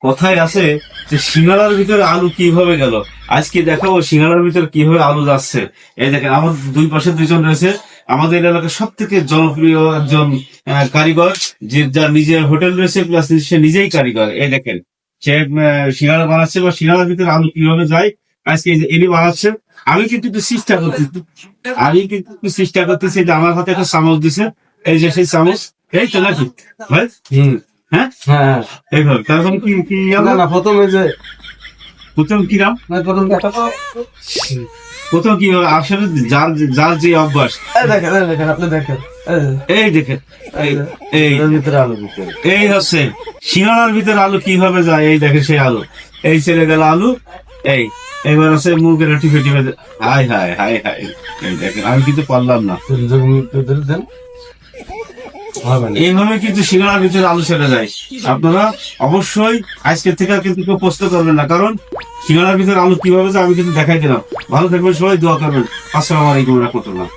কথায় আছে যে সিঙ্গাড়ার ভিতরে আলু কিভাবে গেল। আজকে দেখাবো সিঙ্গাড়ার ভিতরে কিভাবে আলু যাচ্ছে। এই দেখেন আমার দুই পাশে দুইজন রয়েছে, আমাদের এলাকার সব থেকে জনপ্রিয় একজন কারিগর, যে যার নিজের হোটেল রয়েছে প্লাস সে নিজেই কারিগর। এই দেখেন সে সিঙ্গাড়া বানাচ্ছে বা সিঙ্গাড়ার ভিতরে আলু কিভাবে যায় আজকে এই যে ইনি বানাচ্ছেন। আমি কিন্তু একটু চেষ্টা করতেছি, যে আমার হাতে একটা চামচ দিছে, এই যে সেই চামচ, এই তো নাকি ভাই? হ্যাঁ হ্যাঁ, এইভাবে তারপর কি কি না না, প্রথমে যে প্রথম কিরাম না, প্রথম দেখা তো প্রথম কি আসলে যার যার যে অভ্যাস। দেখেন, দেখেন, আপনি দেখেন, এই দেখেন, এই এই এর ভিতরে আলু ভিতরে এই হচ্ছে সিঙ্গাড়ার ভিতরে আলু কিভাবে যায়। এই দেখেন সেই আলু, এই ছেড়ে গেল আলু। এই এবার আছে মুরগের টিপে টিপে হাই হাই হাই হাই। এই দেখেন আমি কিন্তু পারলাম না। দেন, হবে না। এইভাবে কিন্তু সিঙ্গাড়ার ভিতরে আলু ছেড়ে যায়। আপনারা অবশ্যই আজকের থেকে কিন্তু কেউ প্রশ্ন করবেন না, কারণ সিঙ্গাড়ার ভিতরে আলু কিভাবে যায় আমি কিন্তু দেখাই দিলাম। ভালো থাকবেন সবাই, দোয়া করবেন। আসসালামু আলাইকুম ওয়া রাহমাতুল্লাহ।